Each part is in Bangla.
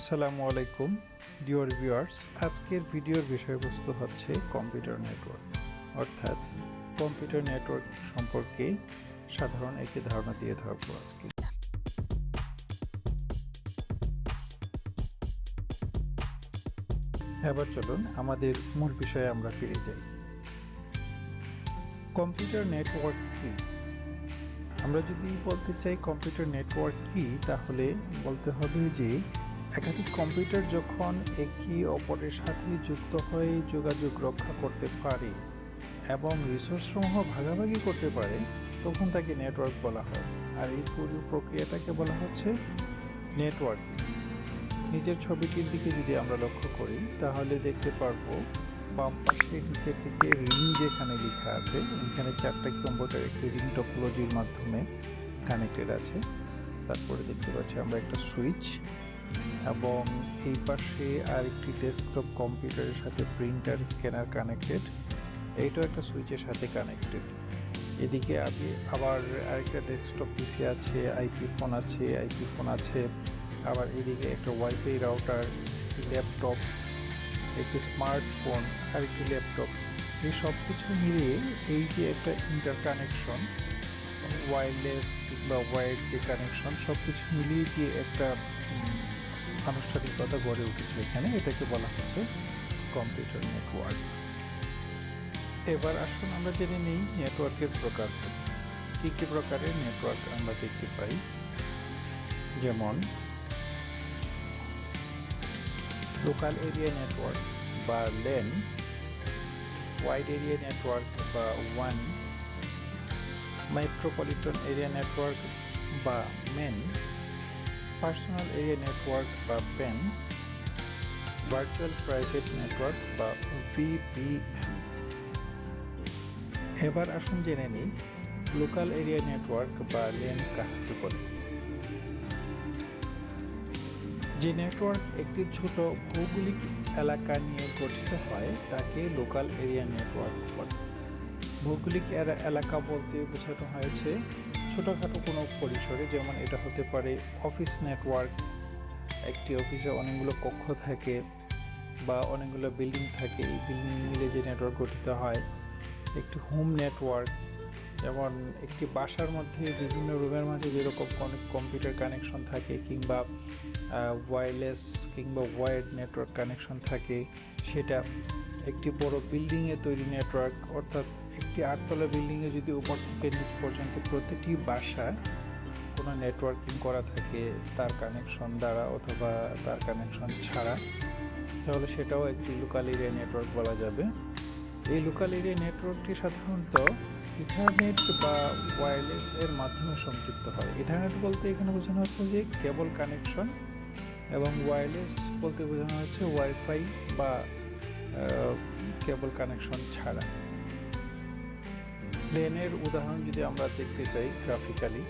আসসালামু আলাইকুম ডিয়ার ভিউয়ার্স। আজকের ভিডিওর বিষয়বস্তু হচ্ছে কম্পিউটার নেটওয়ার্ক, অর্থাৎ কম্পিউটার নেটওয়ার্ক সম্পর্কে সাধারণ একটি ধারণা দিয়ে থাকবো আজকে। এবার চলুন আমাদের মূল বিষয়ে আমরা ফিরে যাই। কম্পিউটার নেটওয়ার্ক কি? আমরা যদি বলতে চাই কম্পিউটার নেটওয়ার্ক কি, তাহলে বলতে হবে যে একাধিক কম্পিউটার যখন একে অপরের সাথে যুক্ত হয়ে যোগাযোগ রক্ষা করতে পারে এবং রিসোর্সসমূহ ভাগাভাগি করতে পারে, তখন তাকে নেটওয়ার্ক বলা হয়। আর এই পুরো প্রক্রিয়াটাকে বলা হচ্ছে নেটওয়ার্কিং। নিচের ছবিটির দিকে যদি আমরা লক্ষ্য করি, তাহলে দেখতে পারবো বাম পাশে নিচের দিকে রিং যেখানে লেখা আছে, এখানে 4টা কম্পিউটার একটি রিং টপোলজির মাধ্যমে কানেক্টেড আছে। তারপরে দেখতে পাচ্ছি আমরা একটা সুইচ, এবং এই পাশে আরেকটি ডেস্কটপ কম্পিউটারের সাথে প্রিন্টার স্ক্যানার কানেক্টেড, এইটাও একটা সুইচের সাথে কানেক্টেড। এদিকে আবার আরেকটা ডেস্কটপ পিসি আছে, আইপি ফোন আছে, আবার এদিকে একটা ওয়াইফাই রাউটার, একটি ল্যাপটপ, একটি স্মার্টফোন আর একটি ল্যাপটপ। এই সব কিছু মিলিয়ে এই যে একটা ইন্টারকানেকশন, ওয়্যারলেস কিংবা ওয়্যার্ড যে কানেকশন, সব কিছু মিলিয়ে যে একটা আনুষ্ঠানিকতা গড়ে উঠেছে এখানে, এটাকে বলা হচ্ছে কম্পিউটার নেটওয়ার্ক। এবার আসুন আমরা জেনে নিই নেটওয়ার্কের প্রকার। কি কি প্রকারের নেটওয়ার্ক আমরা দেখতে পাই, যেমন লোকাল এরিয়া নেটওয়ার্ক বা ল্যান, ওয়াইড এরিয়া নেটওয়ার্ক বা ওয়ান, মেট্রোপলিটন এরিয়া নেটওয়ার্ক বা মেন, পার্সোনাল এরিয়া নেটওয়ার্ক বা পেন, ভার্চুয়াল প্রাইভেট নেটওয়ার্ক বা ভিপিএন। এবার আসুন জেনে নিই লোকাল এরিয়া নেটওয়ার্ক বা ল্যান কাকে বলে। যে নেটওয়ার্ক একটি ছোট ভৌগোলিক এলাকা নিয়ে গঠিত হয় তাকে লোকাল এরিয়া নেটওয়ার্ক বলে। ভৌগোলিক এলাকা বলতে বোঝানো হয়েছে ছোটোখাটো কোনো পরিসরে, যেমন এটা হতে পারে অফিস নেটওয়ার্ক, একটি অফিসে অনেকগুলো কক্ষ থাকে বা অনেকগুলো বিল্ডিং থাকে, এই বিল্ডিং মিলে যে নেটওয়ার্ক গঠিত হয়। একটি হোম নেটওয়ার্ক, যেমন একটি বাসার মধ্যে বিভিন্ন রুমের মাঝে যেরকম অনেক কম্পিউটার কানেকশন থাকে, কিংবা ওয়্যারলেস কিংবা ওয়্যার্ড নেটওয়ার্ক কানেকশন থাকে, সেটা একটি বড় বিল্ডিংয়ে তৈরি নেটওয়ার্ক। অর্থাৎ একটি 8তলা বিল্ডিংয়ে যদি উপর থেকে নিচ পর্যন্ত প্রতিটি বাসায় কোনো নেটওয়ার্কিং করা থাকে তার কানেকশন দ্বারা অথবা তার কানেকশন ছাড়া, তাহলে সেটাও একটি লোকাল এরিয়া নেটওয়ার্ক বলা যাবে। এই লোকাল এরিয়া নেটওয়ার্কটি সাধারণত ইথারনেট বা ওয়্যারলেস এর মাধ্যমে সংযুক্ত হয়। ইথারনেট বলতে এখানে বোঝানো হচ্ছে যে কেবল কানেকশন, এবং ওয়্যারলেস বলতে বোঝানো হচ্ছে ওয়াইফাই বা কেবল কানেকশন ছাড়া। ল্যানের উদাহরণ যদি আমরা দেখতে চাই গ্রাফিক্যালি,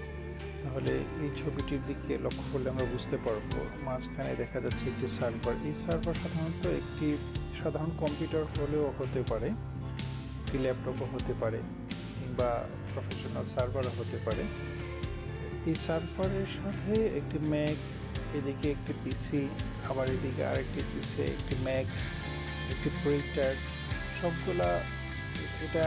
তাহলে এই ছবিটির দিকে লক্ষ্য করলে আমরা বুঝতে পারবো মাঝখানে দেখা যাচ্ছে একটি সার্ভার। এই সার্ভার সাধারণত একটি সাধারণ কম্পিউটার হলেও হতে পারে, একটি ল্যাপটপও হতে পারে, কিংবা প্রফেশনাল সার্ভারও হতে পারে। এই সার্ভারের সাথে একটি ম্যাক, এদিকে একটি পিসি, আবার এদিকে আরেকটি পিসি, একটি ম্যাক, একটি প্রিন্টার, সবগুলা এটা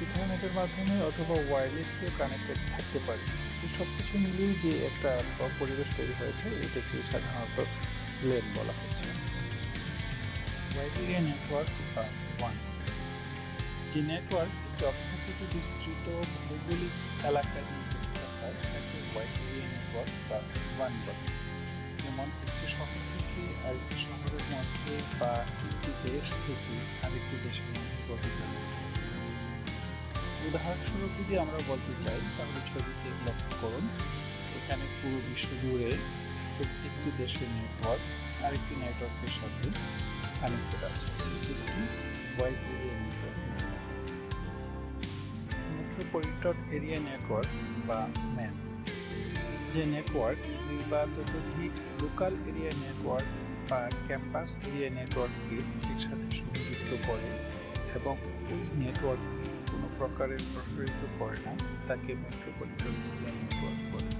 ইন্টারনেটের মাধ্যমে অথবা ওয়্যারলেসে কানেক্টেড থাকতে পারে। এই সব কিছু মিলিয়ে যে একটা পরিবেশ তৈরি হয়েছে, এটাকে সাধারণত ল্যান বলা হচ্ছে। ওয়াইড এরিয়া নেটওয়ার্ক বা ওয়ান, যে নেটওয়ার্ক একটি অপেক্ষাকৃত বিস্তৃত ভৌগোলিক এলাকায় নিযুক্ত হয় তাকে ওয়াইড এরিয়া নেটওয়ার্ক বা ওয়ান বলে। যেমন একটি শহর থেকে আরেকটি শহরের মধ্যে বা একটি দেশ থেকে আরেকটি দেশের মধ্যে গঠিত। উদাহরণস্বরূপ যদি আমরা বলতে চাই, তাহলে ছবিতে লক্ষ্য করুন, এখানে পুরো বিশ্ব জুড়ে প্রত্যেকটি দেশের নেটওয়ার্ক আরেকটি নেটওয়ার্কের সাথে কানেক্টেড আছে। এটি wide area network. Metropolitan area network বা ম্যান, যে নেটওয়ার্ক দুই বা ততোধিক লোকাল এরিয়া নেটওয়ার্ক বা ক্যাম্পাস এরিয়া নেটওয়ার্ককে এর সাথে সংযুক্ত করে এবং ওই নেটওয়ার্ককে কোনো প্রকারের প্রসারিত করে না, তাকে মেট্রোপলিটন এরিয়া নেটওয়ার্ক বলে।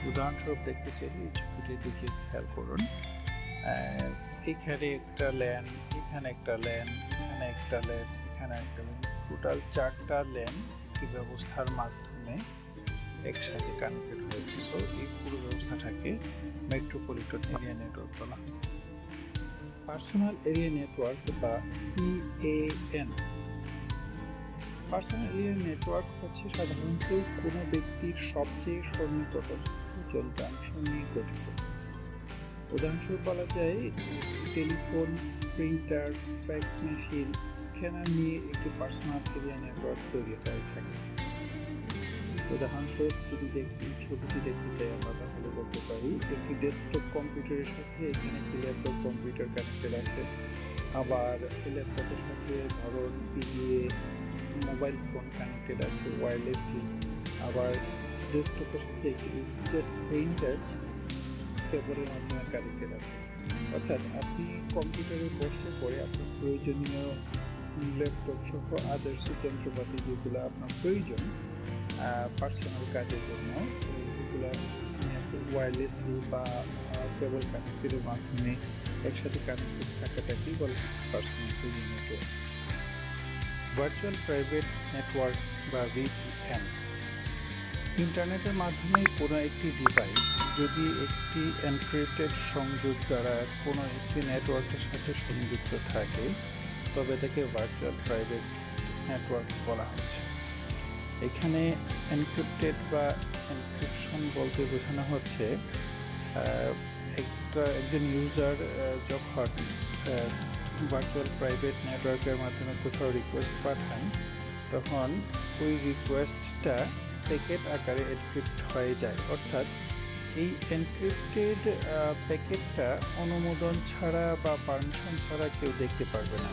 উদাহরণস্বরূপ দেখতে চাইলে এই ছবিটির দিকে খেয়াল করুন, এখানে একটা ল্যান, এখানে একটা ল্যান, এখানে একটা ল্যান, এখানে একটা ল্যান, টোটাল 4টা ল্যান একটি ব্যবস্থার মাধ্যমে একসাথে কানেক্টেড হয়েছে। সো এই পুরো ব্যবস্থাটাকে মেট্রোপলিটন এরিয়া নেটওয়ার্ক বলা হয়। পার্সোনাল এরিয়া নেটওয়ার্ক বা পিএএন। পার্সোনাল এরিয়া নেটওয়ার্ক হচ্ছে সাধারণত কোনো ব্যক্তির সবচেয়ে সন্নিকটস্থ যন্ত্রাংশ নিয়ে গঠিত। উদাহরণস্বরূপ বলা যায় telephone, printer, fax machine, scanner নিয়ে একটি পার্সোনাল এরিয়া নেটওয়ার্ক তৈরি হয়ে থাকে। উদাহরণস্বরূপ যদি ছবিটি দেখতে চাই আমরা তাহলে বলতে পারি একটি ডেস্কটপ কম্পিউটারের সাথে এখানে একটি ল্যাপটপ কম্পিউটার কানেক্টেড আছে। আবার ল্যাপটপের সাথে ধরুন পিডিএ মোবাইল ফোন কানেক্টেড আছে ওয়্যারলেসলি। আবার ডেস্কটপের সাথে একটি ইনস্ট্যান্ট প্রিন্টার কেবলের মাধ্যমে কানেক্টেড আছে। অর্থাৎ আপনি কম্পিউটারে বসে পড়ে আপনার প্রয়োজনীয় ল্যাপটপ সহ আদার্স যন্ত্রপাতি যেগুলো আপনার প্রয়োজন পার্সোনাল কাজের জন্য, এগুলো ওয়্যারলেসলি বা কেবল কানেক্টেডের মাধ্যমে একসাথে কানেক্টেড থাকাটাকেই বলে personal area network. Virtual private network বা ভিপিএন। ইন্টারনেটের মাধ্যমে কোনো একটি ডিভাইস যদি একটি এনক্রিপ্টেড সংযোগ দ্বারা কোনো একটি নেটওয়ার্কের সাথে সংযুক্ত থাকে তবে তাকে ভার্চুয়াল প্রাইভেট নেটওয়ার্ক বলা হচ্ছে। এখানে এনক্রিপ্টেড বা এনক্রিপশন বলতে বোঝানো হচ্ছে একজন ইউজার যখন ভার্চুয়াল প্রাইভেট নেটওয়ার্কের মাধ্যমে কোথাও রিকোয়েস্ট পাঠান তখন ওই রিকোয়েস্টটা প্যাকেট আকারে এনক্রিপ্ট হয়ে যায়। অর্থাৎ এই এনক্রিপ্টেড প্যাকেটটা অনুমোদন ছাড়া বা পারমিশন ছাড়া কেউ দেখতে পারবে না।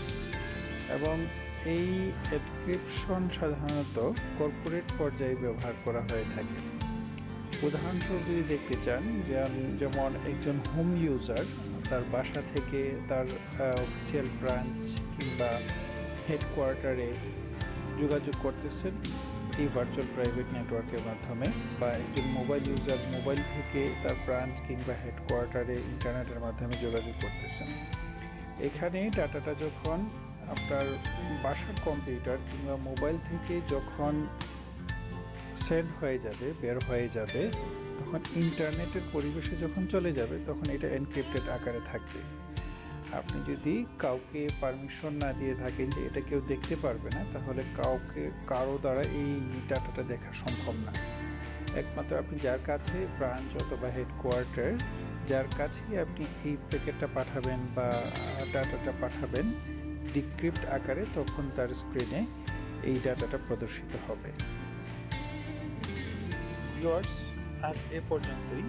এবং এই এনক্রিপশন সাধারণত কর্পোরেট পর্যায়ে ব্যবহার করা হয়ে থাকে। উদাহরণস্বরূপ যদি দেখতে চান যেমন একজন হোম ইউজার তার বাসা থেকে তার অফিসিয়াল ব্রাঞ্চ কিংবা হেডকোয়ার্টারে যোগাযোগ করতেছেন এই ভার্চুয়াল প্রাইভেট নেটওয়ার্কের মাধ্যমে, বা একজন মোবাইল ইউজার মোবাইল থেকে তার ব্রাঞ্চ কিংবা হেডকোয়ার্টারে ইন্টারনেটের মাধ্যমে যোগাযোগ করতেছেন। এখানে ডাটাটা যখন আপনার বাসার কম্পিউটার কিংবা মোবাইল থেকে যখন সেন্ড হয়ে যাবে, বের হয়ে যাবে, তখন ইন্টারনেটের পরিবেশে যখন চলে যাবে তখন এটা এনক্রিপ্টেড আকারে থাকবে। আপনি যদি কাউকে পারমিশন না দিয়ে থাকেন যে এটা কেউ দেখতে পারবে না, তাহলে কারো দ্বারা এই ডাটাটা দেখা সম্ভব না। একমাত্র আপনি যার কাছে ব্রাঞ্চ অথবা হেডকোয়ার্টার, যার কাছেই আপনি এই প্যাকেটটা পাঠাবেন বা ডাটাটা পাঠাবেন ডিক্রিপ্ট আকারে, তখন তার স্ক্রিনে এই ডাটাটা প্রদর্শিত হবে। ভিউয়ার্স, আজ এ পর্যন্তই।